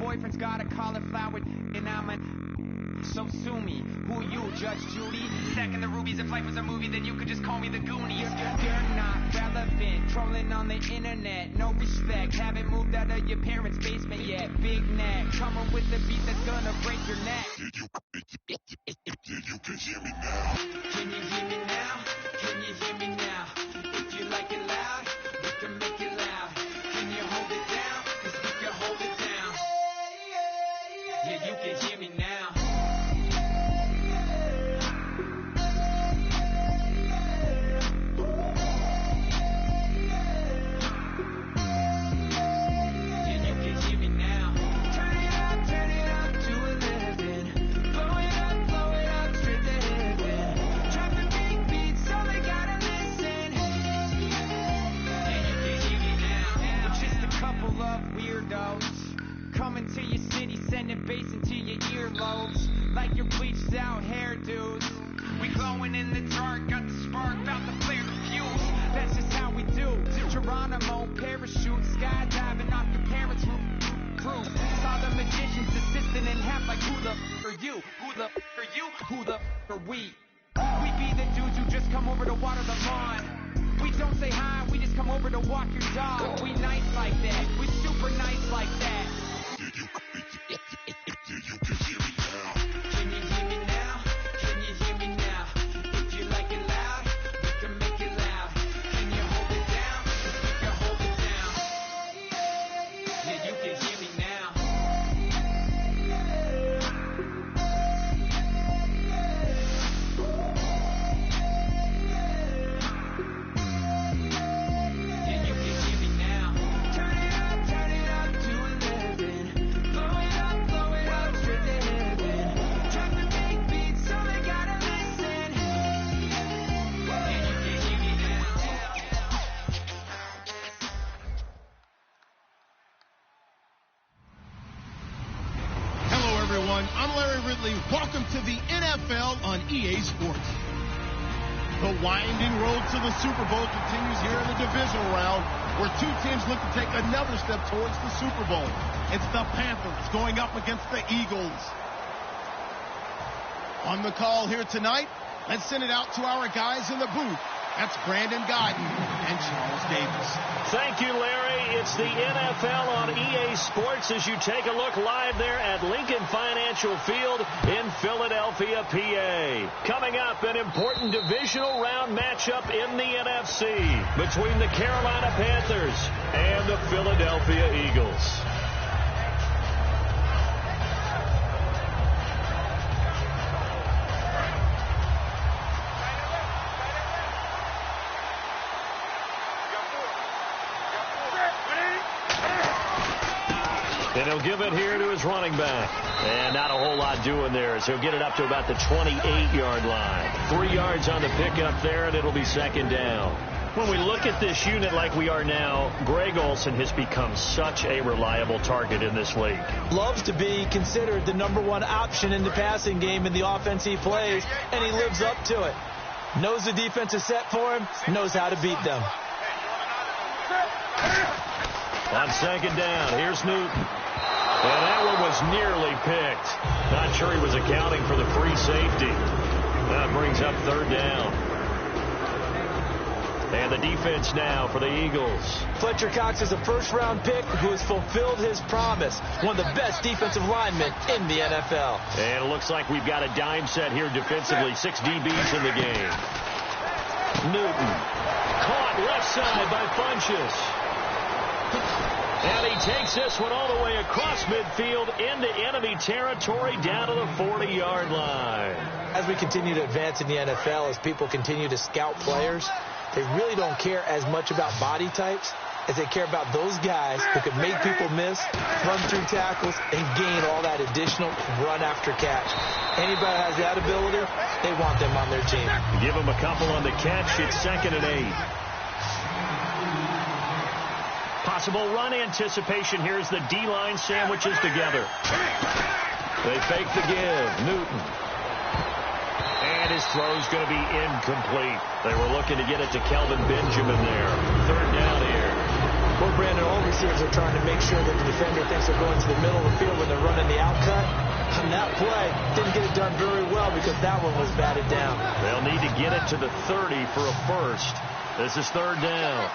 boyfriend's got a cauliflower, and I'm a... So sue me. Who you, Judge Judy? Stacking the rubies. If life was a movie, then you could just call me the Goonies. You're not relevant. Trolling on the internet. No respect. Haven't moved out of your parents' basement yet. Big neck. Coming with the beat that's gonna break your neck. You can hear me now. Can you hear me now? Can you hear me now? If you like it loud, we can make it loud. Can you hold it down? 'Cause we can hold it down. Yeah, you can hear me now. Coming to your city, sending bass into your earlobes, like your bleached out hairdos. We glowing in the dark, got the spark, about to flare the fuse. That's just how we do. Geronimo, parachute, skydiving off your parents' roof. Saw the magician's assistant in half, like who the are you? Who the are you? Who the are we? We be the dudes who just come over to water the lawn. We don't say hi, we just come over to walk your dog. We nice like that, we super nice like that. You can hear me now. Can you hear me now? Can you hear me now? If you like it loud, we can make it loud. Can you hold it down? 'Cause we can hold it down. Yeah, you can hear me now. Yeah, you can hear me now. Turn it up to 11. Blow it up to 11. Drop the big beat so they gotta listen. Yeah, you can hear me now. Hello, everyone. I'm Larry Ridley. Welcome to the NFL on EA Sports. The winding road to the Super Bowl continues here in the divisional round, where two teams look to take another step towards the Super Bowl. It's the Panthers going up against the Eagles. On the call here tonight, let's send it out to our guys in the booth. That's Brandon Guyton and Charles Davis. Thank you, Larry. It's the NFL on EA Sports as you take a look live there at Lincoln Financial Field in Philadelphia, PA. Coming up, an important divisional round matchup in the NFC between the Carolina Panthers and the Philadelphia Eagles. And he'll give it here to his running back. And not a whole lot doing there as he'll get it up to about the 28-yard line. 3 yards on the pickup there, and it'll be second down. When we look at this unit like we are now, Greg Olsen has become such a reliable target in this league. Loves to be considered the #1 option in the passing game in the offense he plays, and he lives up to it. Knows the defense is set for him, knows how to beat them. On second down, here's Newton. And that one was nearly picked. Not sure he was accounting for the free safety. That brings up third down. And the defense now for the Eagles. Fletcher Cox is a first-round pick who has fulfilled his promise. One of the best defensive linemen in the NFL. And it looks like we've got a dime set here defensively. 6 DBs in the game. Newton. Caught left side by Funchess. And he takes this one all the way across midfield into enemy territory down to the 40-yard line. As we continue to advance in the NFL, as people continue to scout players, they really don't care as much about body types as they care about those guys who can make people miss, run through tackles, and gain all that additional run after catch. Anybody that has that ability, they want them on their team. Give them a couple on the catch. It's 2nd and 8. Possible run anticipation. Here's the D-line sandwiches together. They fake the give. Newton. And his throw's going to be incomplete. They were looking to get it to Kelvin Benjamin there. Third down here. For Brandon, all receivers are trying to make sure that the defender thinks they're going to the middle of the field when they're running the out cut. On that play, didn't get it done very well because that one was batted down. They'll need to get it to the 30 for a first. This is third down.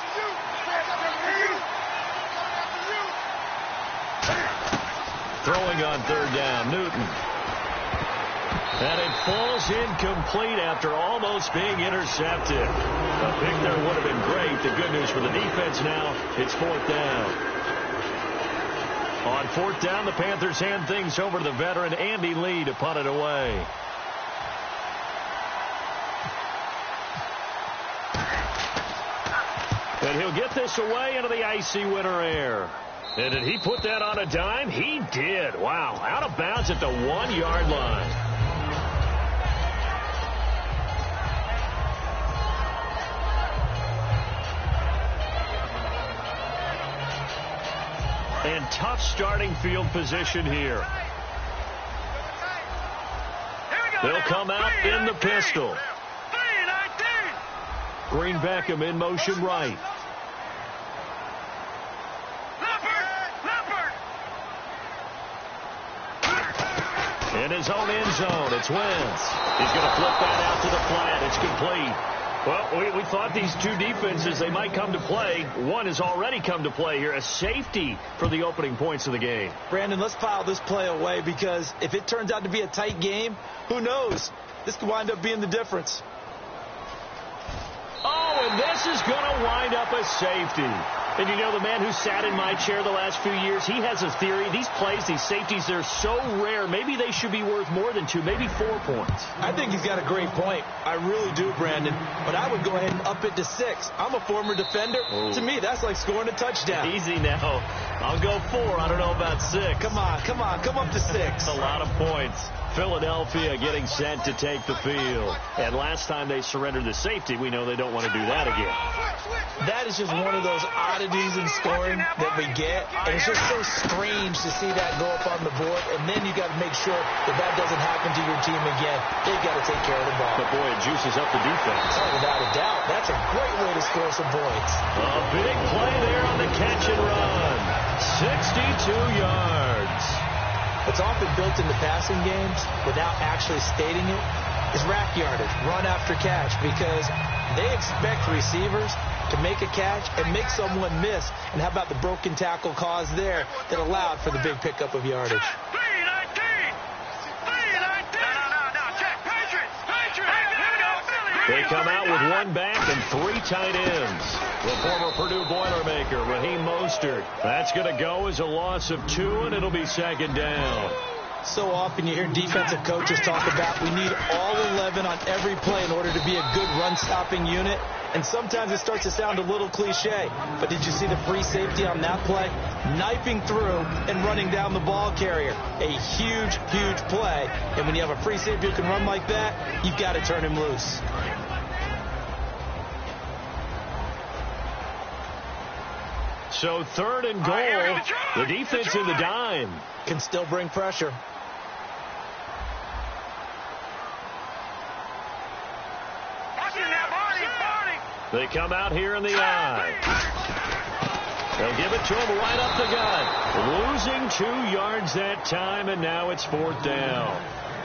Throwing on third down, Newton. And it falls incomplete after almost being intercepted. A pick there would have been great. The good news for the defense now, it's fourth down. On fourth down, the Panthers hand things over to the veteran Andy Lee to punt it away. And he'll get this away into the icy winter air. And did he put that on a dime? He did. Wow. Out of bounds at the 1-yard line. And tough starting field position here. They'll come out in the pistol. Green Beckham in motion right. In his own end zone, it's Wentz. He's going to flip that out to the flat. It's complete. Well, we thought these two defenses, they might come to play. One has already come to play here. A safety for the opening points of the game. Brandon, let's pile this play away because if it turns out to be a tight game, who knows? This could wind up being the difference. Oh, and this is going to wind up a safety. And you know, the man who sat in my chair the last few years, he has a theory. These plays, these safeties, they're so rare. Maybe they should be worth more than 2, maybe 4 points. I think he's got a great point. I really do, Brandon. But I would go ahead and up it to 6. I'm a former defender. Oh. To me, that's like scoring a touchdown. Easy now. I'll go 4. I don't know about 6. Come on. Come up to 6. A lot of points. Philadelphia getting set to take the field. And last time they surrendered the safety, we know they don't want to do that again. That is just one of those oddities in scoring that we get. And it's just so strange to see that go up on the board. And then you got to make sure that doesn't happen to your team again. They've got to take care of the ball. But boy, it juices up the defense. Oh, without a doubt. That's a great way to score some points. A big play there on the catch and run. 62 yards. What's often built into passing games without actually stating it is rack yardage, run after catch, because they expect receivers to make a catch and make someone miss. And how about the broken tackle cause there that allowed for the big pickup of yardage? They come out with 1 back and 3 tight ends. The former Purdue Boilermaker, Raheem Mostert. That's going to go as a loss of 2, and it'll be second down. So often you hear defensive coaches talk about we need all 11 on every play in order to be a good run-stopping unit. And sometimes it starts to sound a little cliche. But did you see the free safety on that play? Knifing through and running down the ball carrier. A huge, huge play. And when you have a free safety who can run like that, you've got to turn him loose. So third and goal. The defense in the dime. Can still bring pressure. They come out here in the eye. They'll give it to him right up the gut. Losing 2 yards that time, and now it's fourth down.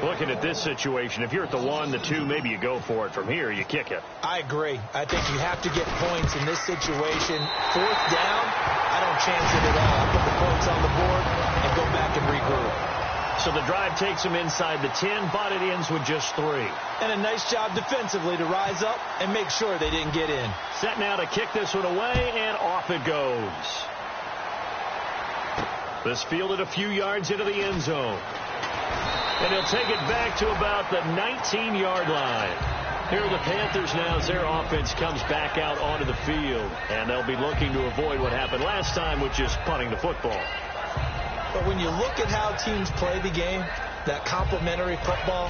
Looking at this situation, if you're at the 1, the 2, maybe you go for it. From here, you kick it. I agree. I think you have to get points in this situation. Fourth down, I don't chance it at all. I put the points on the board and go back and regroup. So the drive takes them inside the 10, but it ends with just 3. And a nice job defensively to rise up and make sure they didn't get in. Set now to kick this one away, and off it goes. This fielded a few yards into the end zone. And he'll take it back to about the 19-yard line. Here are the Panthers now as their offense comes back out onto the field. And they'll be looking to avoid what happened last time, which is punting the football. But when you look at how teams play the game, that complementary football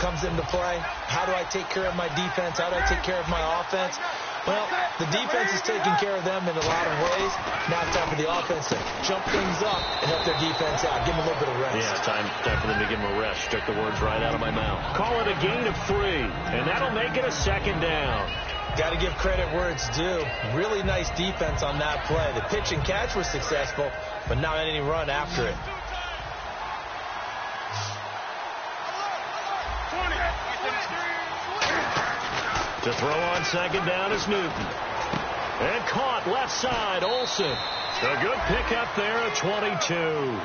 comes into play. How do I take care of my defense? How do I take care of my offense? Well, the defense is taking care of them in a lot of ways. Now it's time for the offense to jump things up and help their defense out. Give them a little bit of rest. Yeah, time for them to give them a rest. Took the words right out of my mouth. Call it a gain of 3, and that'll make it a second down. Got to give credit where it's due. Really nice defense on that play. The pitch and catch was successful, but not any run after it. To throw on second down is Newton. And caught left side, Olsen. A good pickup there at 22.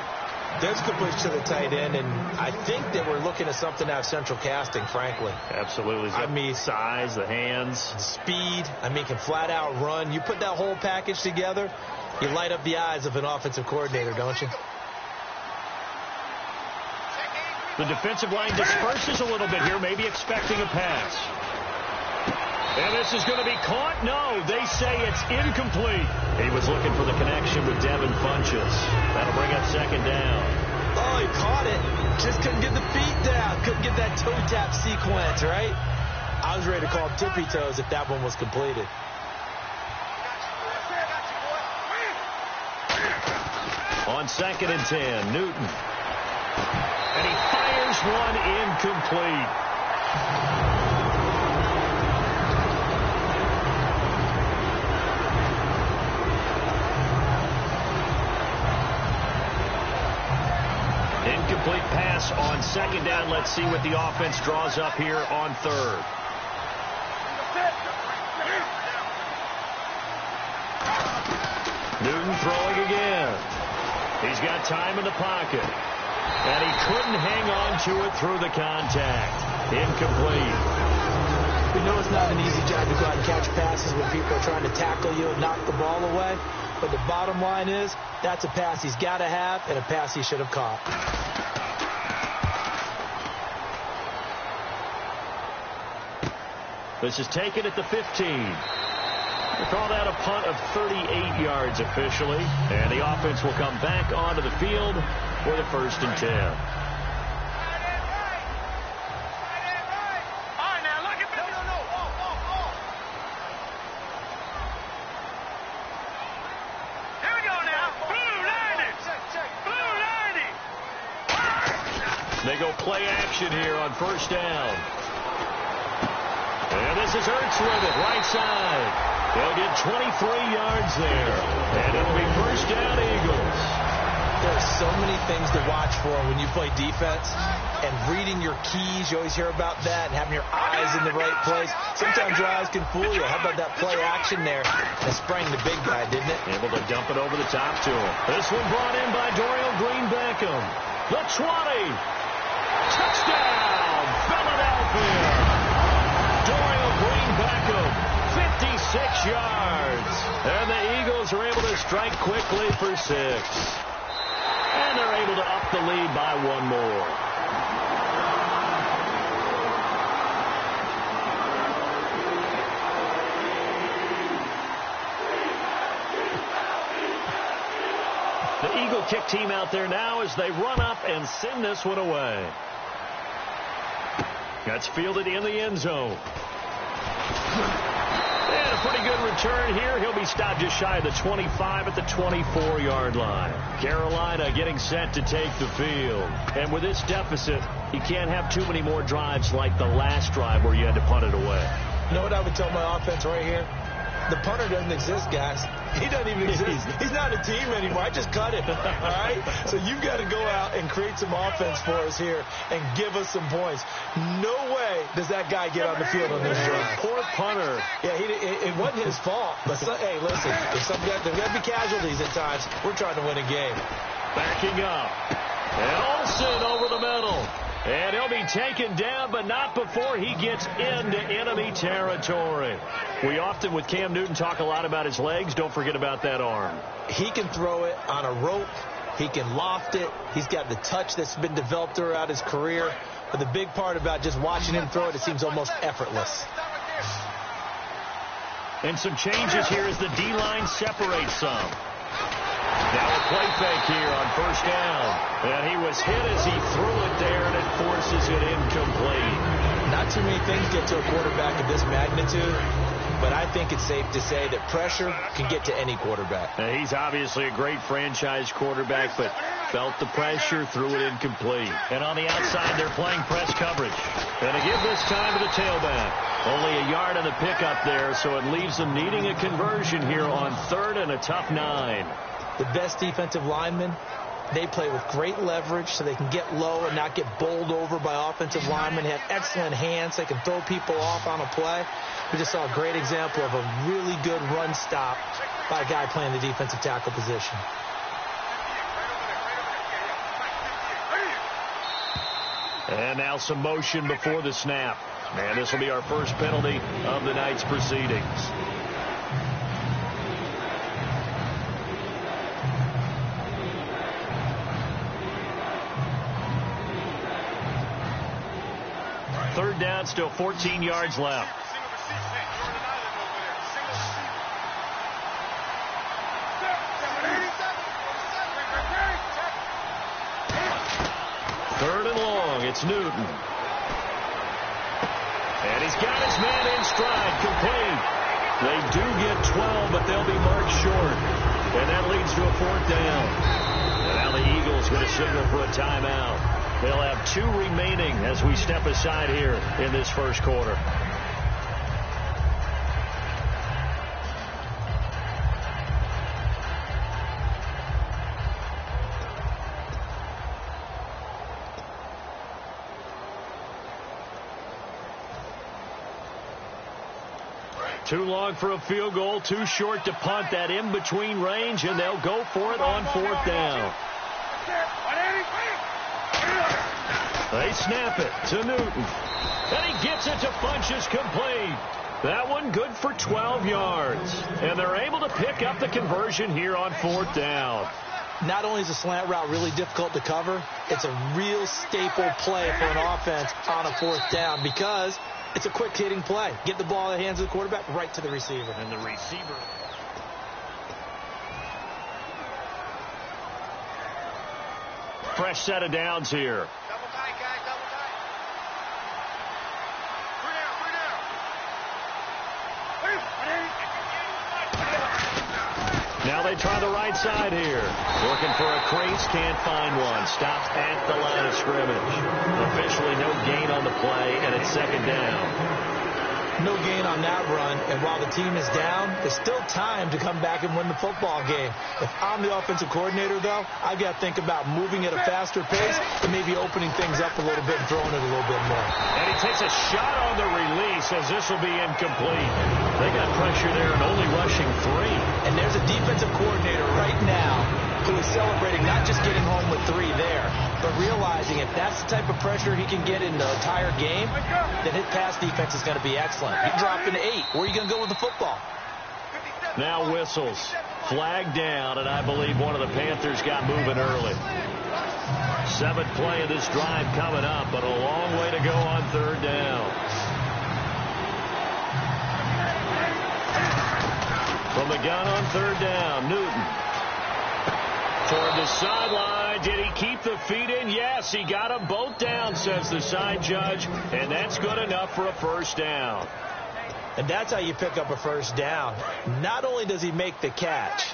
There's the push to the tight end, and I think that we're looking at something out of central casting, frankly. Absolutely. I mean, size, the hands. Speed. I mean, can flat out run. You put that whole package together, you light up the eyes of an offensive coordinator, don't you? The defensive line disperses a little bit here, maybe expecting a pass. And this is going to be caught? No, they say it's incomplete. He was looking for the connection with Devin Funchess. That'll bring up second down. Oh, he caught it. Just couldn't get the feet down. Couldn't get that toe tap sequence, right? I was ready to call tippy toes if that one was completed. On second and 10, Newton. And he fires one incomplete. Incomplete pass on second down. Let's see what the offense draws up here on third. Newton throwing again. He's got time in the pocket. And he couldn't hang on to it through the contact. Incomplete. We know it's not an easy job to go out and catch passes when people are trying to tackle you and knock the ball away. But the bottom line is, that's a pass he's got to have and a pass he should have caught. This is taken at the 15. They call that a punt of 38 yards officially. And the offense will come back onto the field for the 1st and 10. They go play action here on first down. And this is Ertz with it, right side. They'll get 23 yards there. And it'll be first down, Eagles. There's so many things to watch for when you play defense. And reading your keys, you always hear about that, and having your eyes in the right place. Sometimes your eyes can fool you. How about that play action there? That sprang the big guy, didn't it? Able to dump it over the top to him. This one brought in by Dorial Green-Beckham. The 20. Touchdown, Philadelphia. Dorial Green-Beckham, 56 yards. And the Eagles are able to strike quickly for 6. And they're able to up the lead by one more. The Eagle kick team out there now as they run up and send this one away. That's fielded in the end zone. And a pretty good return here. He'll be stopped just shy of the 25 at the 24-yard line. Carolina getting set to take the field. And with this deficit, you can't have too many more drives like the last drive where you had to punt it away. You know what I would tell my offense right here? The punter doesn't exist, guys. He doesn't even exist. He's not a team anymore. I just cut him. All right? So you've got to go out and create some offense for us here and give us some points. No way does that guy get on the field on this drive. Poor punter. Yeah, it wasn't his fault. But, hey, listen, there's going to be casualties at times. We're trying to win a game. Backing up. And Olsen over the middle. And he'll be taken down, but not before he gets into enemy territory. We often, with Cam Newton, talk a lot about his legs. Don't forget about that arm. He can throw it on a rope. He can loft it. He's got the touch that's been developed throughout his career. But the big part about just watching him throw it, it seems almost effortless. And some changes here as the D-line separates some. Now a play fake here on first down. And he was hit as he threw it there, and it forces it incomplete. Not too many things get to a quarterback of this magnitude, but I think it's safe to say that pressure can get to any quarterback. Now, he's obviously a great franchise quarterback, but felt the pressure, threw it incomplete. And on the outside, they're playing press coverage. And to give this time to the tailback. Only a yard on the pickup there, so it leaves them needing a conversion here on 3rd and a tough 9. The best defensive linemen, they play with great leverage so they can get low and not get bowled over by offensive linemen. They have excellent hands. They can throw people off on a play. We just saw a great example of a really good run stop by a guy playing the defensive tackle position. And now some motion before the snap. And this will be our first penalty of the night's proceedings. Third down, still 14 yards left. Third and long, it's Newton. And he's got his man in stride, complete. They do get 12, but they'll be marked short. And that leads to a 4th down. And now the Eagles going to signal for a timeout. They'll have 2 remaining as we step aside here in this first quarter. Too long for a field goal, too short to punt. That in-between range, and they'll go for it on 4th down. They snap it to Newton. And he gets it to Funchess, complete. That one good for 12 yards. And they're able to pick up the conversion here on 4th down. Not only is a slant route really difficult to cover, it's a real staple play for an offense on a 4th down because it's a quick-hitting play. Get the ball in the hands of the quarterback right to the receiver. And the receiver. Fresh set of downs here. Double tight, guys, double tight. Now they try the right side here. Looking for a crease, can't find one. Stops at the line of scrimmage. Officially no gain on the play, and it's 2nd down. No gain on that run, and while the team is down, there's still time to come back and win the football game. If I'm the offensive coordinator, though, I've got to think about moving at a faster pace and maybe opening things up a little bit and throwing it a little bit more. And he takes a shot on the release as this will be incomplete. They got pressure there and only rushing 3. And there's a defensive coordinator right now who is celebrating not just getting home with 3 there, but realizing if that's the type of pressure he can get in the entire game, then his pass defense is going to be excellent. You drop into 8. Where are you going to go with the football? Now whistles. Flag down, and I believe one of the Panthers got moving early. 7th play of this drive coming up, but a long way to go on 3rd down. From the gun on 3rd down, Newton. Toward the sideline. Did he keep the feet in? Yes, he got them both down, says the side judge, and that's good enough for a 1st down. And that's how you pick up a 1st down. Not only does he make the catch,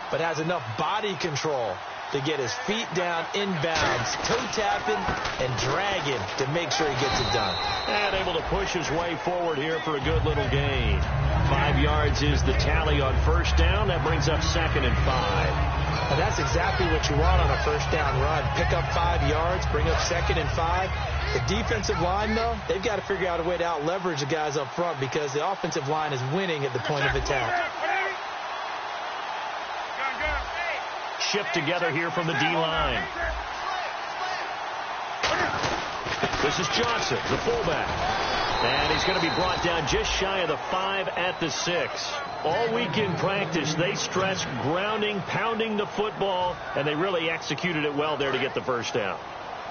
but has enough body control to get his feet down inbounds, toe tapping and dragging to make sure he gets it done. And able to push his way forward here for a good little gain. 5 yards is the tally on 1st down. That brings up 2nd and 5. And that's exactly what you want on a 1st down run. Pick up 5 yards, bring up 2nd and 5. The defensive line, though, they've got to figure out a way to out-leverage the guys up front because the offensive line is winning at the point of attack. Shift together here from the D-line. This is Johnson, the fullback. And he's going to be brought down just shy of the 5 at the 6. All week in practice, they stressed grounding, pounding the football, and they really executed it well there to get the 1st down.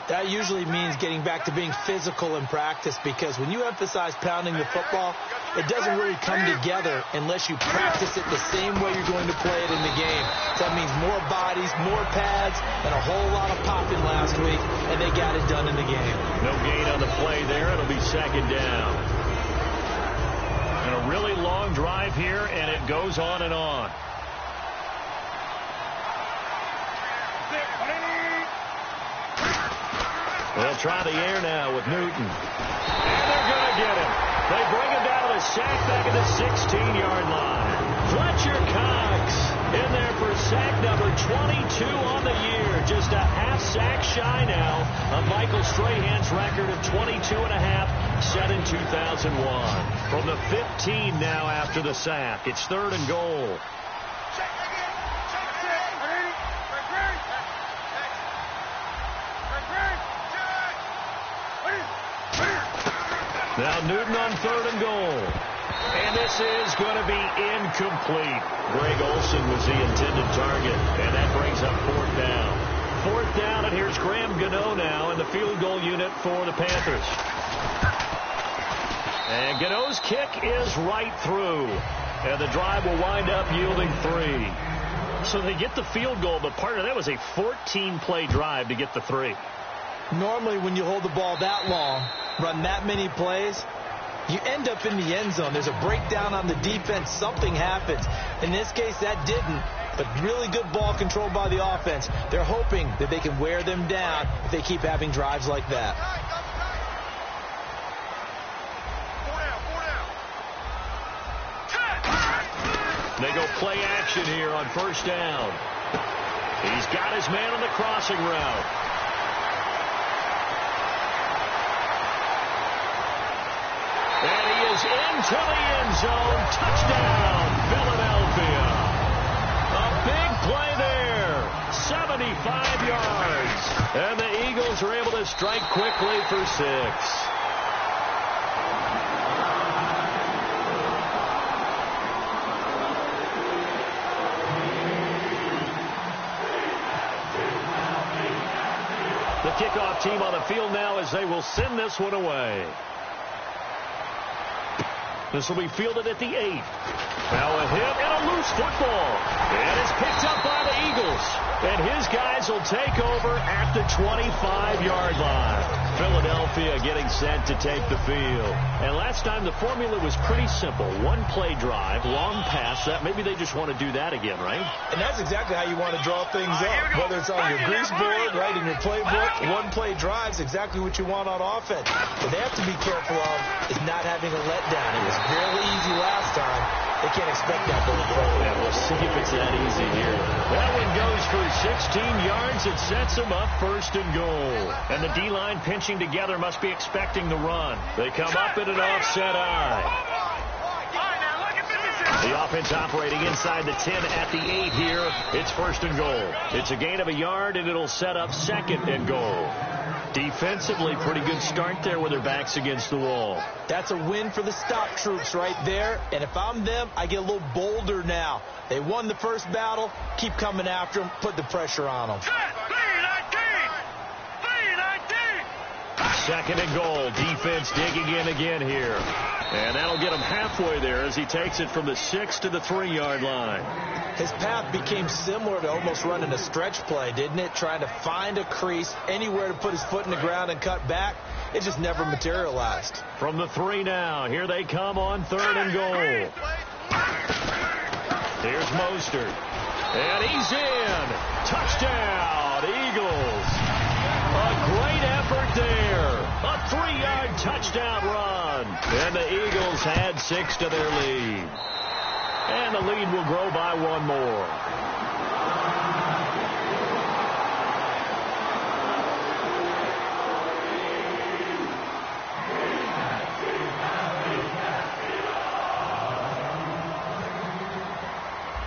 That usually means getting back to being physical in practice because when you emphasize pounding the football, it doesn't really come together unless you practice it the same way you're going to play it in the game. So that means more bodies, more pads, and a whole lot of popping last week, and they got it done in the game. No gain on the play there. It'll be 2nd down. And a really long drive here, and it goes on and on. They'll try the air now with Newton. And they're going to get him. They bring him down to the sack back at the 16-yard line. Fletcher Cox in there for sack number 22 on the year. Just a half sack shy now of Michael Strahan's record of 22 and a half set in 2001. From the 15 now after the sack. It's 3rd and goal. Now Newton on 3rd and goal. And this is going to be incomplete. Greg Olsen was the intended target, and that brings up 4th down. 4th down, and here's Graham Gano now in the field goal unit for the Panthers. And Gano's kick is right through, and the drive will wind up yielding 3. So they get the field goal, but part of that was a 14-play drive to get the 3. Normally, when you hold the ball that long, run that many plays, you end up in the end zone. There's a breakdown on the defense. Something happens. In this case, that didn't. But really good ball control by the offense. They're hoping that they can wear them down if they keep having drives like that. They go play action here on 1st down. He's got his man on the crossing route. And he is into the end zone. Touchdown, Philadelphia. A big play there. 75 yards. And the Eagles are able to strike quickly for 6. The kickoff team on the field now as they will send this one away. This will be fielded at the 8. Now a hit and a loose football. And it's picked up by the Eagles. And his guys will take over at the 25-yard line. Philadelphia getting set to take the field. And last time the formula was pretty simple. 1-play drive, long pass. That maybe they just want to do that again, right? And that's exactly how you want to draw things up. Whether it's on your grease board, right, in your playbook, 1-play drive is exactly what you want on offense. What they have to be careful of is not having a letdown. It was fairly easy last time. They can't expect that going forward. Yeah, we'll see if it's that easy here. That one goes for 16 yards. It sets them up 1st and goal. And the D-line pinching together must be expecting the run. They come up in an offset eye. The offense operating inside the 10 at the 8 here. It's 1st and goal. It's a gain of a yard, and it'll set up 2nd and goal. Defensively, pretty good start there with their backs against the wall. That's a win for the stop troops right there. And if I'm them, I get a little bolder now. They won the first battle. Keep coming after them. Put the pressure on them. 2nd and goal. Defense digging in again here. And that'll get him halfway there as he takes it from the 6 to the 3-yard line. His path became similar to almost running a stretch play, didn't it? Trying to find a crease, anywhere to put his foot in the ground and cut back. It just never materialized. From the 3 now. Here they come on 3rd and goal. Here's Mostert. And he's in. Touchdown, Eagles. A great effort there. A 3-yard touchdown run. And the Eagles had 6 to their lead. And the lead will grow by 1 more.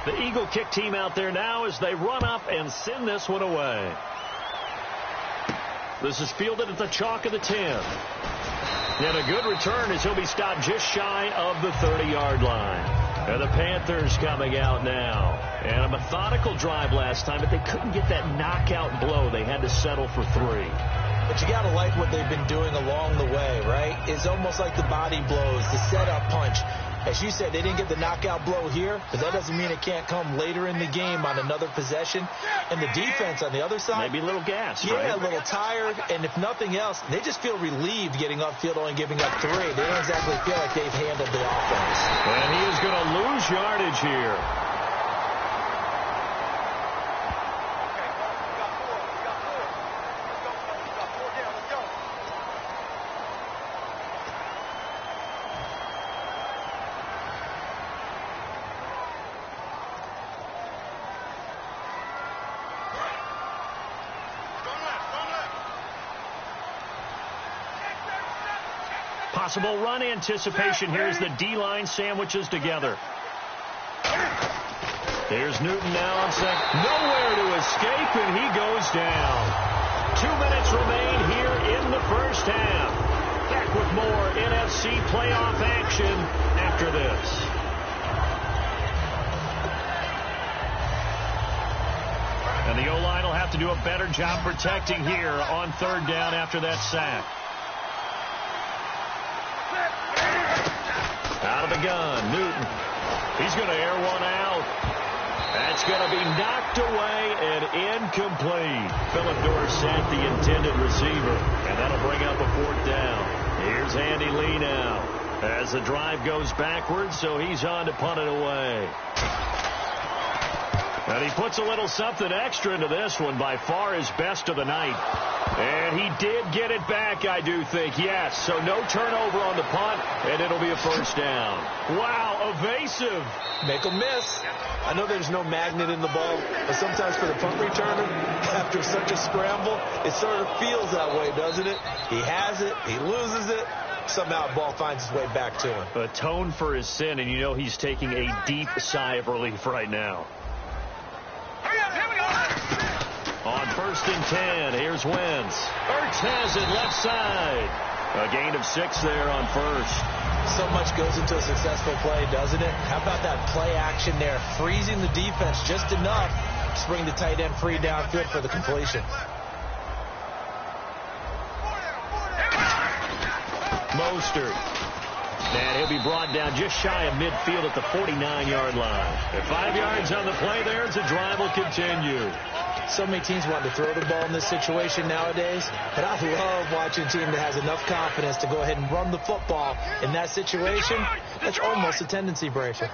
The Eagle kick team out there now as they run up and send this one away. This is fielded at the chalk of the 10. And a good return as he'll be stopped just shy of the 30-yard line. And the Panthers coming out now. And a methodical drive last time, but they couldn't get that knockout blow. They had to settle for 3. But you got to like what they've been doing along the way, right? It's almost like the body blows, the setup punch. As you said, they didn't get the knockout blow here, but that doesn't mean it can't come later in the game on another possession. And the defense on the other side, maybe a little gas, yeah, right? A little tired, and if nothing else, they just feel relieved getting upfield, only giving up 3. They don't exactly feel like they've handled the offense. And he is going to lose yardage here. Possible run anticipation here as the D-line sandwiches together. There's Newton now on second. Nowhere to escape, and he goes down. 2 minutes remain here in the first half. Back with more NFC playoff action after this. And the O-line will have to do a better job protecting here on third down after that sack. Out of the gun, Newton. He's going to air one out. That's going to be knocked away and incomplete. Philip Dorsett, the intended receiver. And that'll bring up a fourth down. Here's Andy Lee now as the drive goes backwards, so he's on to punt it away. And he puts a little something extra into this one, by far his best of the night. And he did get it back, I do think, yes. So no turnover on the punt, and it'll be a first down. Wow, evasive. Make him miss. I know there's no magnet in the ball, but sometimes for the punt returner, after such a scramble, it sort of feels that way, doesn't it? He has it, he loses it. Somehow the ball finds its way back to him. Atone for his sin, and you know he's taking a deep sigh of relief right now. On 1st and 10, here's Wentz. Ertz has it left side. A gain of 6 there on first. So much goes into a successful play, doesn't it? How about that play action there? Freezing the defense just enough to bring the tight end free downfield for the completion. Mostert. And he'll be brought down just shy of midfield at the 49-yard line. At 5 yards on the play there as the drive will continue. So many teams want to throw the ball in this situation nowadays, but I love watching a team that has enough confidence to go ahead and run the football in that situation. That's almost a tendency breaker.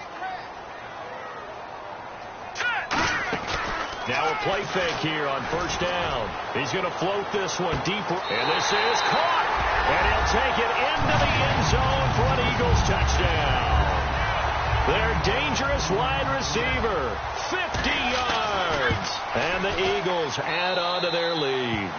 Now a play fake here on first down. He's going to float this one deeper, and this is caught. And he'll take it into the end zone for an Eagles touchdown. Their dangerous wide receiver, 50 yards. And the Eagles add on to their lead.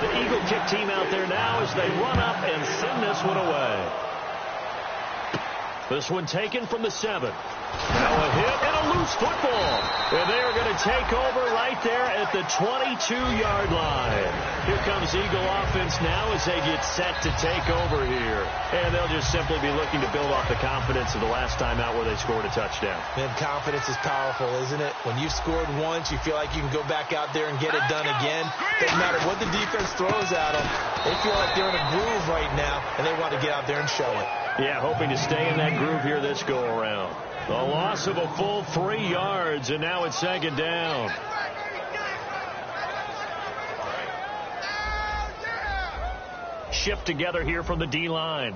The Eagle kick team out there now as they run up and send this one away. This one taken from the 7. Now a hit and a loose football. And they are going to take over right there at the 22-yard line. Here comes Eagle offense now as they get set to take over here. And they'll just simply be looking to build off the confidence of the last time out where they scored a touchdown. Man, confidence is powerful, isn't it? When you've scored once, you feel like you can go back out there and get it done again. Doesn't matter what the defense throws at them. They feel like they're in a groove right now, and they want to get out there and show it. Yeah, hoping to stay in that groove here this go-around. The loss of a full 3 yards, and now it's second down. Shift together here from the D-line.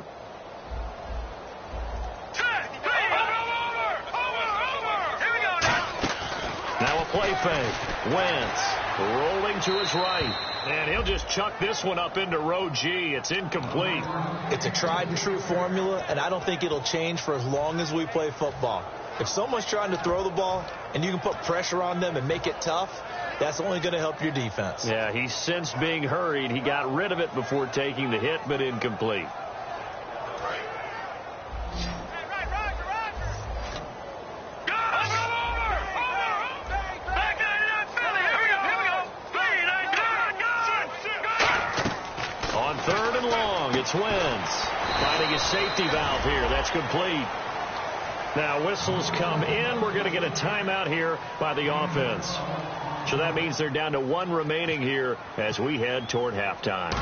Now a play fake. Wentz rolling to his right. And he'll just chuck this one up into row G. It's incomplete. It's a tried-and-true formula, and I don't think it'll change for as long as we play football. If someone's trying to throw the ball and you can put pressure on them and make it tough, that's only going to help your defense. Yeah, he's since being hurried. He got rid of it before taking the hit, but incomplete. On 3rd and long, it's Wentz finding his safety valve here. That's complete. Now whistles come in. We're going to get a timeout here by the offense. So that means they're down to 1 remaining here as we head toward halftime.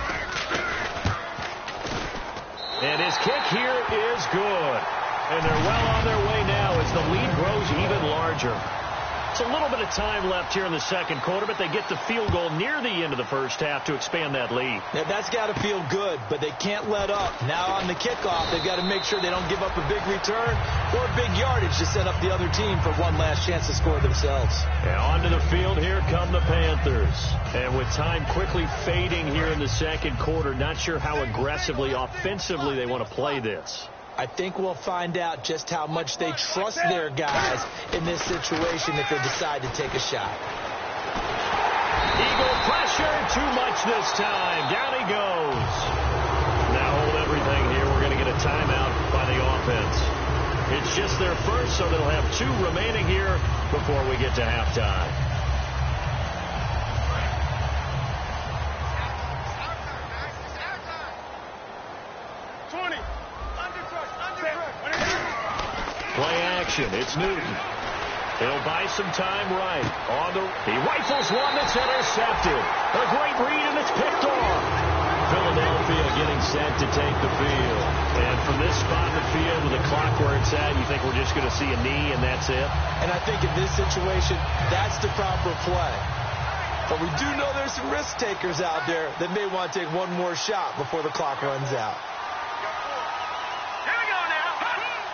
And his kick here is good. And they're well on their way now as the lead grows even larger. It's a little bit of time left here in the second quarter, but they get the field goal near the end of the first half to expand that lead. Now, that's got to feel good, but they can't let up. Now on the kickoff, they've got to make sure they don't give up a big return or big yardage to set up the other team for one last chance to score themselves. And onto the field, here come the Panthers. And with time quickly fading here in the second quarter, not sure how aggressively, offensively they want to play this. I think we'll find out just how much they trust their guys in this situation if they decide to take a shot. Eagle pressure, too much this time. Down he goes. Now hold everything here. We're going to get a timeout by the offense. It's just their first, so they'll have 2 remaining here before we get to halftime. Play action. It's Newton. He'll buy some time right. He rifles one that's intercepted. A great read, and it's picked off. Philadelphia getting set to take the field. And from this spot in the field with the clock where it's at, you think we're just going to see a knee and that's it? And I think in this situation, that's the proper play. But we do know there's some risk takers out there that may want to take one more shot before the clock runs out.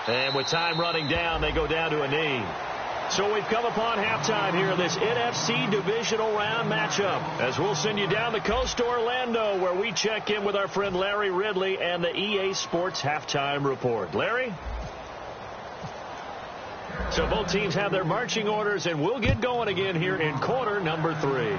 And with time running down, they go down to a knee. So we've come upon halftime here in this NFC Divisional Round matchup, as we'll send you down the coast to Orlando, where we check in with our friend Larry Ridley and the EA Sports Halftime Report. Larry? So both teams have their marching orders, and we'll get going again here in quarter number 3.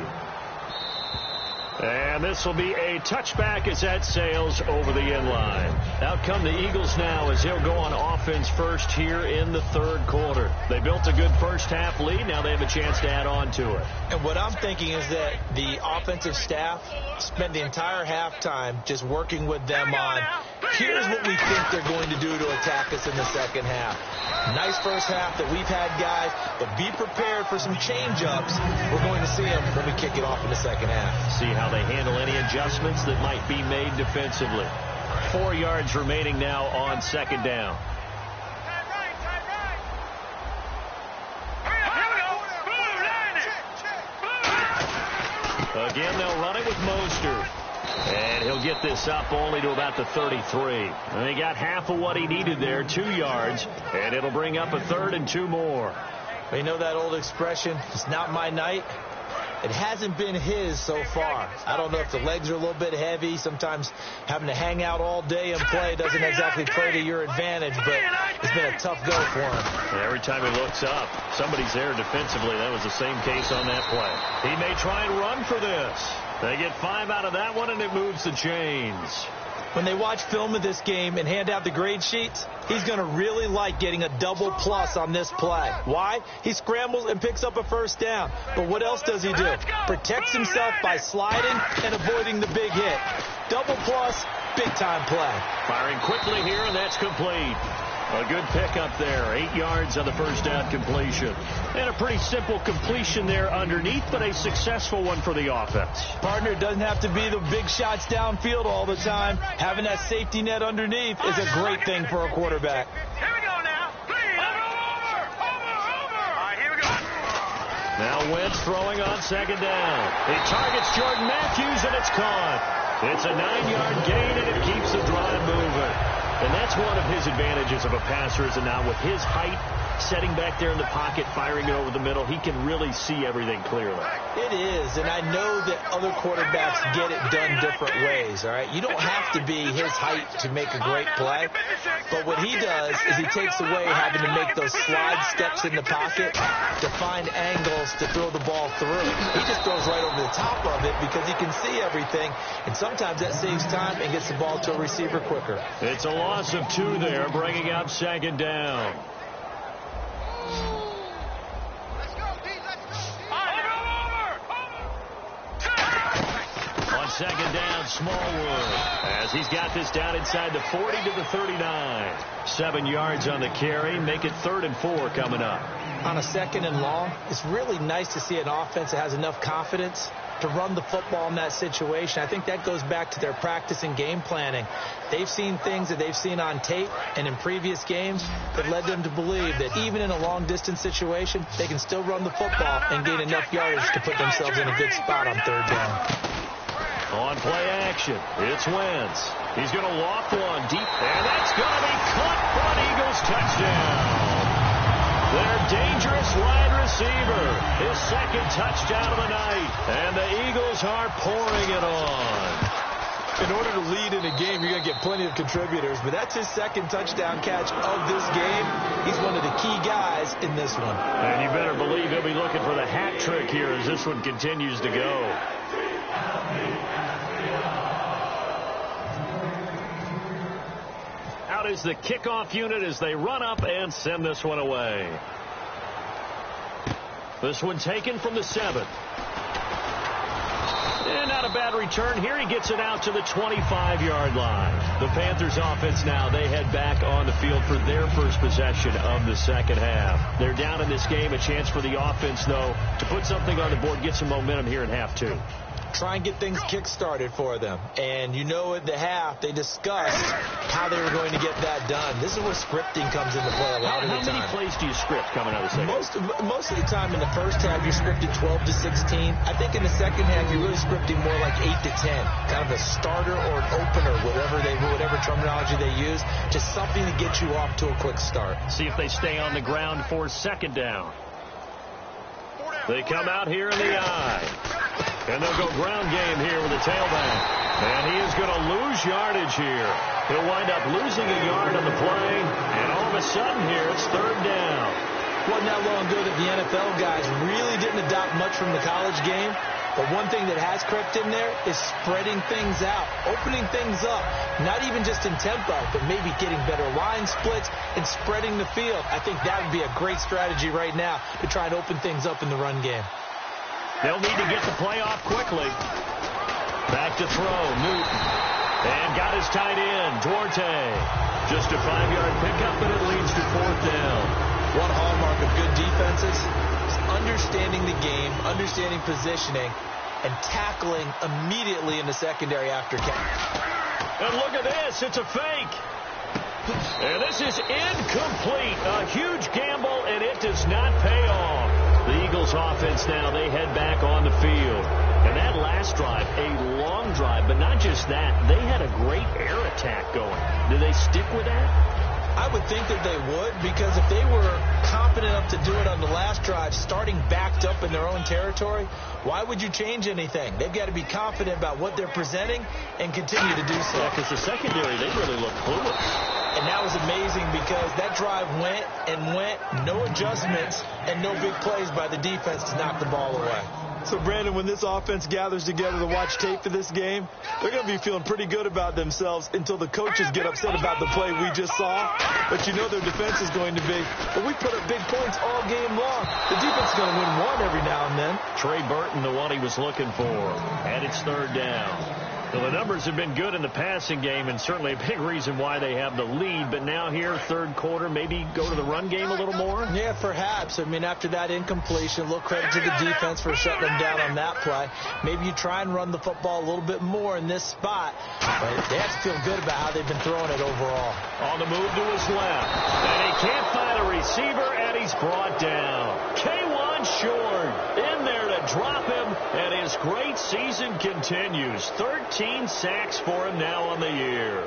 And this will be a touchback as that sails over the end line. Out come the Eagles now as they'll go on offense first here in the 3rd quarter. They built a good first-half lead. Now they have a chance to add on to it. And what I'm thinking is that the offensive staff spent the entire halftime just working with them on, here's what we think they're going to do to attack us in the second half. Nice first half that we've had, guys, but be prepared for some change-ups. We're going to see them when we kick it off in the second half. See how they handle any adjustments that might be made defensively. 4 yards remaining now on second down. Again, they'll run it with Mostert. And he'll get this up only to about the 33. And he got half of what he needed there, 2 yards. And it'll bring up a 3rd and 2 more. You know that old expression, it's not my night? It hasn't been his so far. I don't know if the legs are a little bit heavy. Sometimes having to hang out all day and play doesn't exactly play to your advantage, but it's been a tough go for him. And every time he looks up, somebody's there defensively. That was the same case on that play. He may try and run for this. They get 5 out of that one, and it moves the chains. When they watch film of this game and hand out the grade sheets, he's going to really like getting a double plus on this play. Why? He scrambles and picks up a first down. But what else does he do? Protects himself by sliding and avoiding the big hit. Double plus, big-time play. Firing quickly here, and that's complete. A good pickup there. 8 yards on the first down completion. And a pretty simple completion there underneath, but a successful one for the offense. Partner, doesn't have to be the big shots downfield all the time. Having that safety net underneath is a great thing for a quarterback. Here we go now. Please. Over. All right, here we go. Now Wentz throwing on second down. He targets Jordan Matthews, and it's caught. It's a 9-yard gain, and it keeps the drive moving. And that's one of his advantages of a passer, is now with his height, setting back there in the pocket, firing it over the middle, he can really see everything clearly. It is, and I know that other quarterbacks get it done different ways, all right? You don't have to be his height to make a great play, but what he does is he takes away having to make those slide steps in the pocket to find angles to throw the ball through. He just throws right over the top of it because he can see everything, and sometimes that saves time and gets the ball to a receiver quicker. It's a loss of 2 there, bringing up second down. Let's go, D. Let's go, D. On second down, Smallwood, as he's got this down inside the 40 to the 39. 7 yards on the carry. Make it 3rd and 4 coming up. On a second and long, it's really nice to see an offense that has enough confidence to run the football in that situation. I think that goes back to their practice and game planning. They've seen things that they've seen on tape and in previous games that led them to believe that even in a long-distance situation, they can still run the football and gain enough yardage to put themselves in a good spot on 3rd down. On play action, it's Wentz. He's going to loft one deep, and that's going to be caught for an Eagles touchdown. Their dangerous wide receiver, his 2nd touchdown of the night, and the Eagles are pouring it on. In order to lead in a game, you're going to get plenty of contributors, but that's his second touchdown catch of this game. He's one of the key guys in this one. And you better believe he'll be looking for the hat trick here as this one continues to go. Out is the kickoff unit as they run up and send this one away. This one taken from the 7. And not a bad return here. He gets it out to the 25-yard line. The Panthers offense now, they head back on the field for their first possession of the second half. They're down in this game. A chance for the offense, though, to put something on the board, get some momentum here in half 2. Try and get things kick-started for them. And you know at the half, they discussed how they were going to get that done. This is where scripting comes into play a lot of the time. How many plays do you script coming out of the second half? Most of the time in the first half, you're scripted 12 to 16. I think in the second half, you're really scripting more like 8 to 10. Kind of a starter or an opener, whatever terminology they use. Just something to get you off to a quick start. See if they stay on the ground for second down. They come out here in the eye. And they'll go ground game here with the tailback. And he is going to lose yardage here. He'll wind up losing a yard on the play. And all of a sudden here, it's third down. Wasn't that long ago that the NFL guys really didn't adopt much from the college game. But one thing that has crept in there is spreading things out, opening things up, not even just in tempo, but maybe getting better line splits and spreading the field. I think that would be a great strategy right now to try and open things up in the run game. They'll need to get the play off quickly. Back to throw, Newton. And got his tight end, Duarte. Just a 5-yard pickup, but it leads to fourth down. One hallmark of good defenses is understanding the game, understanding positioning, and tackling immediately in the secondary after catch. And look at this. It's a fake. And this is incomplete. A huge gamble, and it does not pay off. The Eagles offense now, they head back on the field. And that last drive, a long drive, but not just that. They had a great air attack going. Do they stick with that? I would think that they would, because if they were confident enough to do it on the last drive, starting backed up in their own territory, why would you change anything? They've got to be confident about what they're presenting and continue to do so. Yeah, because the secondary, they really look clueless. And that was amazing because that drive went and went, no adjustments and no big plays by the defense to knock the ball away. So, Brandon, when this offense gathers together to watch tape for this game, they're going to be feeling pretty good about themselves until the coaches get upset about the play we just saw. But you know their defense is going to be, but we put up big points all game long. The defense is going to win one every now and then. Trey Burton, the one he was looking for. And it's third down. Well, the numbers have been good in the passing game, and certainly a big reason why they have the lead. But now here, third quarter, maybe go to the run game a little more? Yeah, perhaps. I mean, after that incompletion, a little credit to the defense for shutting them down on that play. Maybe you try and run the football a little bit more in this spot. But they have to feel good about how they've been throwing it overall. On the move to his left. And he can't find a receiver, and he's brought down. K1 short in there to drop him, and his great season continues. 13 sacks for him now on the year.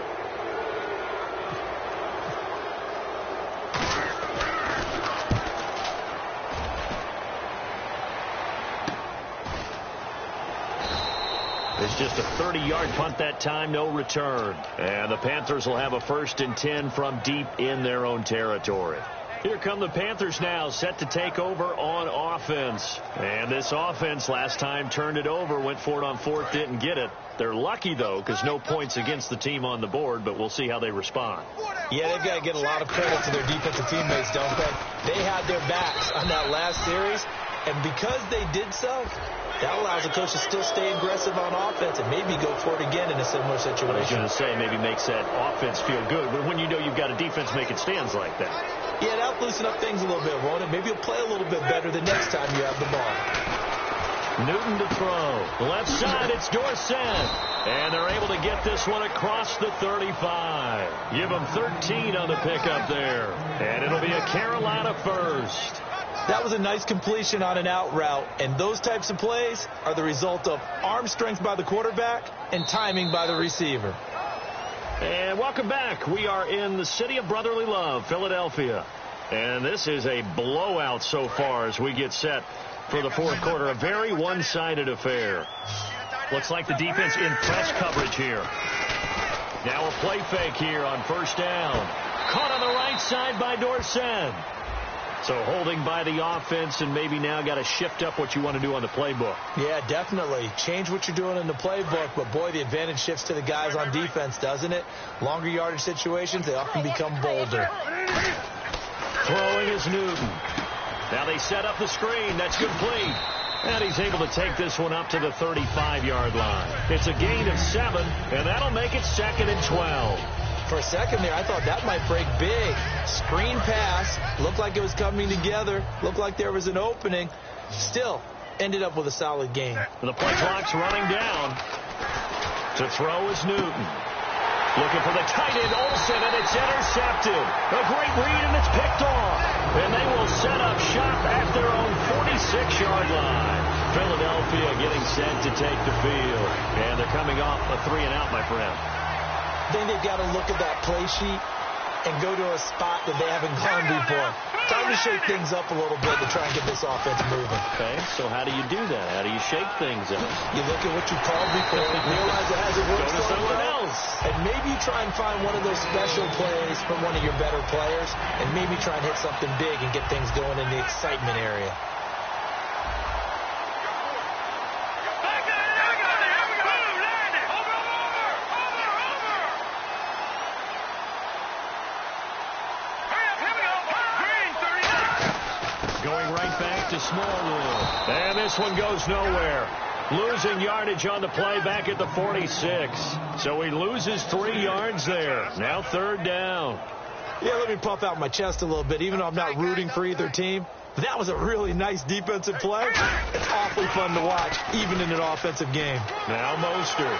It's just a 30-yard punt that time, no return. And the Panthers will have a 1st and 10 from deep in their own territory. Here come the Panthers now, set to take over on offense. And this offense last time turned it over, went for it on 4th, didn't get it. They're lucky, though, because no points against the team on the board, but we'll see how they respond. Yeah, they've got to get a lot of credit to their defensive teammates, don't they? They had their backs on that last series, and because they did so, that allows the coach to still stay aggressive on offense and maybe go for it again in a similar situation. I was going to say, maybe makes that offense feel good, but when you know you've got a defense making stands like that. Yeah, that'll loosen up things a little bit, won't it? Maybe you'll play a little bit better the next time you have the ball. Newton to throw. Left side, it's Dorsett. And they're able to get this one across the 35. Give them 13 on the pickup there. And it'll be a Carolina first. That was a nice completion on an out route, and those types of plays are the result of arm strength by the quarterback and timing by the receiver. And welcome back. We are in the city of brotherly love, Philadelphia. And this is a blowout so far as we get set for the fourth quarter. A very one-sided affair. Looks like the defense in press coverage here. Now a play fake here on first down. Caught on the right side by Dorsen. So holding by the offense, and maybe now got to shift up what you want to do on the playbook. Yeah, definitely. Change what you're doing in the playbook, but boy, the advantage shifts to the guys on defense, doesn't it? Longer yardage situations, they often become bolder. Throwing is Newton. Now they set up the screen. That's complete. And he's able to take this one up to the 35-yard line. It's a gain of 7, and that'll make it 2nd and 12. For a second there, I thought that might break big. Screen pass. Looked like it was coming together. Looked like there was an opening. Still, ended up with a solid game. The play clock's running down. To throw is Newton. Looking for the tight end, Olsen, and it's intercepted. A great read, and it's picked off. And they will set up shop at their own 46-yard line. Philadelphia getting set to take the field. And they're coming off a 3-and-out, my friend. Then they've got to look at that play sheet and go to a spot that they haven't gone before. Time to shake things up a little bit to try and get this offense moving. Okay, so how do you do that? How do you shake things up? You look at what you called before, realize it hasn't worked Go to so something well, else. and maybe you try and find one of those special plays from one of your better players, and maybe try and hit something big and get things going in the excitement area. Smallwood. And this one goes nowhere. Losing yardage on the play back at the 46. So he loses 3 yards there. Now 3rd down. Yeah, let me puff out my chest a little bit, even though I'm not rooting for either team. That was a really nice defensive play. It's awfully fun to watch, even in an offensive game. Now Mostert.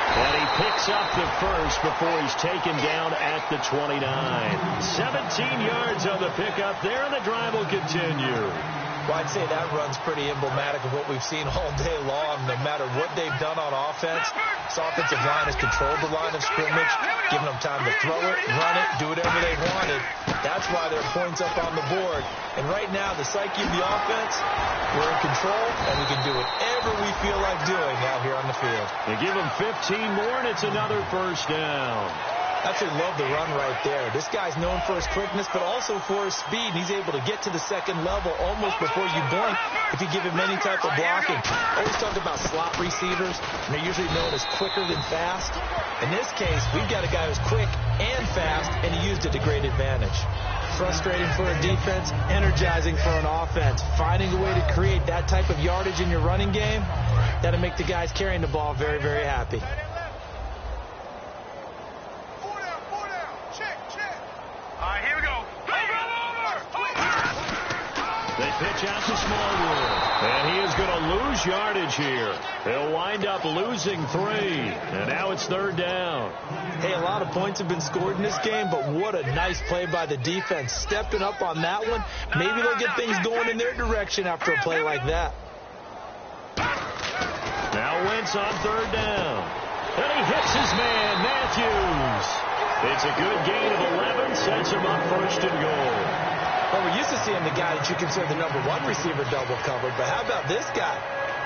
And he picks up the first before he's taken down at the 29. 17 yards on the pickup there, and the drive will continue. Well, I'd say that run's pretty emblematic of what we've seen all day long. No matter what they've done on offense, this offensive line has controlled the line of scrimmage, giving them time to throw it, run it, do whatever they wanted. That's why there are points up on the board. And right now, the psyche of the offense, we're in control, and we can do whatever we feel like doing out here on the field. They give them 15 more, and it's another first down. Absolutely love the run right there. This guy's known for his quickness, but also for his speed. He's able to get to the second level almost before you blink if you give him any type of blocking. Always talk about slot receivers, and they're usually known as quicker than fast. In this case, we've got a guy who's quick and fast, and he used it to great advantage. Frustrating for a defense, energizing for an offense. Finding a way to create that type of yardage in your running game, that'll make the guys carrying the ball very, very happy. They pitch out to Smallwood, and he is going to lose yardage here. He'll wind up losing 3, and now it's 3rd down. Hey, a lot of points have been scored in this game, but what a nice play by the defense. Stepping up on that one, maybe they'll get things going in their direction after a play like that. Now Wentz on 3rd down, and he hits his man, Matthews. It's a good gain of 11, sets him up 1st and goal. Well, we're used to seeing the guy that you consider the number 1 receiver double covered, but how about this guy?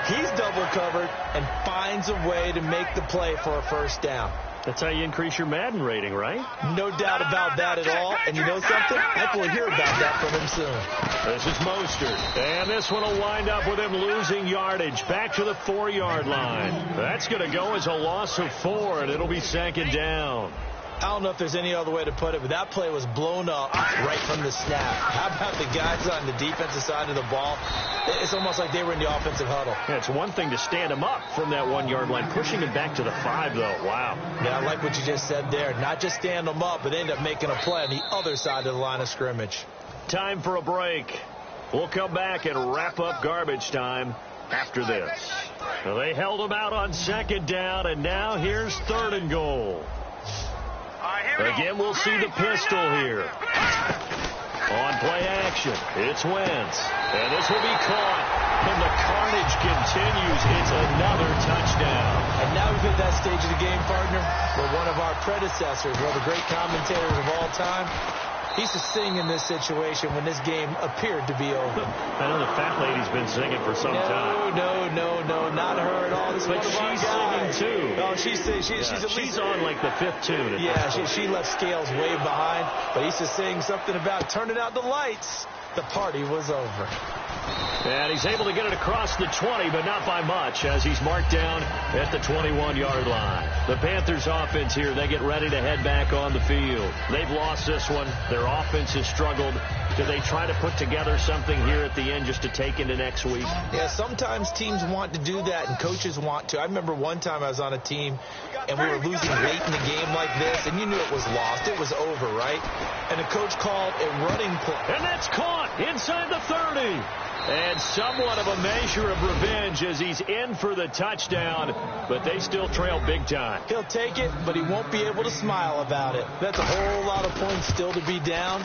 He's double covered and finds a way to make the play for a first down. That's how you increase your Madden rating, right? No doubt about that at all. And you know something? I think we'll hear about that from him soon. This is Mostert. And this one will wind up with him losing yardage back to the 4-yard line. That's going to go as a loss of 4, and it'll be 2nd down. I don't know if there's any other way to put it, but that play was blown up right from the snap. How about the guys on the defensive side of the ball? It's almost like they were in the offensive huddle. Yeah, it's one thing to stand him up from that 1-yard line. Pushing him back to the 5, though. Wow. Yeah, I like what you just said there. Not just stand them up, but end up making a play on the other side of the line of scrimmage. Time for a break. We'll come back and wrap up garbage time after this. Well, they held him out on 2nd down, and now here's 3rd and goal. Again, we'll see the pistol here. On play action, it's Wentz. And this will be caught. And the carnage continues. It's another touchdown. And now we've hit that stage of the game, partner, where one of our predecessors, one of the great commentators of all time, He used to sing in this situation when this game appeared to be over. I know the fat lady's been singing for some time. No, not her at all. This But is one of our she's guys. singing, too. Oh, she's at least... She's on like the 5th tune. Yeah, she left Scales way behind, but he used to sing something about turning out the lights. The party was over. And he's able to get it across the 20, but not by much, as he's marked down at the 21-yard line. The Panthers offense here, they get ready to head back on the field. They've lost this one. Their offense has struggled. Do they try to put together something here at the end just to take into next week? Yeah, sometimes teams want to do that and coaches want to. I remember one time I was on a team and we were losing late in the game like this, and you knew it was lost. It was over, right? And the coach called a running play. And that's caught inside the 30. And somewhat of a measure of revenge as he's in for the touchdown, but they still trail big time. He'll take it, but he won't be able to smile about it. That's a whole lot of points still to be down.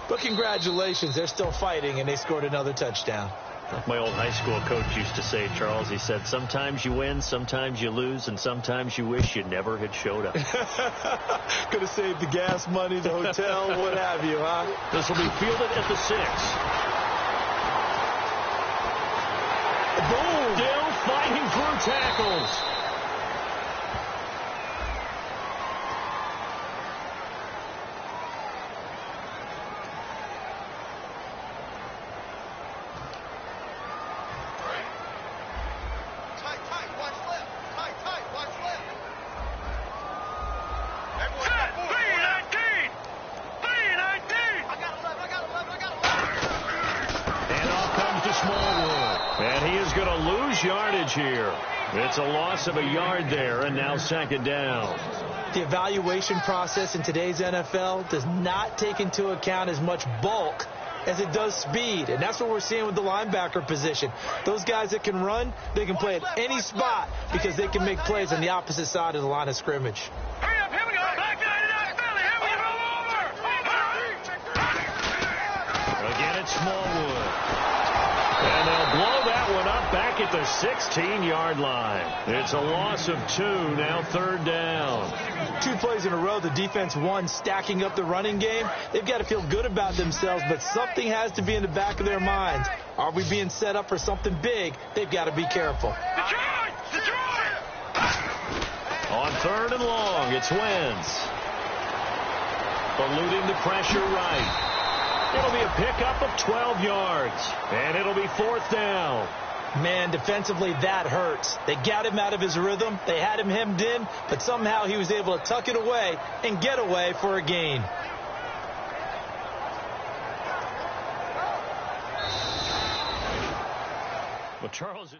But congratulations, they're still fighting, and they scored another touchdown. Like my old high school coach used to say, Charles, he said, sometimes you win, sometimes you lose, and sometimes you wish you never had showed up. Could have saved the gas money, the hotel, what have you, huh? This will be fielded at the 6. Boom! Still fighting through tackles. Yardage here. It's a loss of a yard there, and now 2nd down. The evaluation process in today's NFL does not take into account as much bulk as it does speed, and that's what we're seeing with the linebacker position. Those guys that can run, they can play at any spot because they can make plays on the opposite side of the line of scrimmage. Hurry up, here we go. Back to Philly. Here we go. Again, it's Smallwood. And they'll blow that one up back at the 16-yard line. It's a loss of 2, now 3rd down. 2 plays in a row, the defense won, stacking up the running game. They've got to feel good about themselves, but something has to be in the back of their minds. Are we being set up for something big? They've got to be careful. Detroit! On 3rd and long, it's Wentz. Eluding the pressure right. It'll be a pickup of 12 yards, and it'll be 4th down. Man, defensively, that hurts. They got him out of his rhythm. They had him hemmed in, but somehow he was able to tuck it away and get away for a gain. Well, Charles...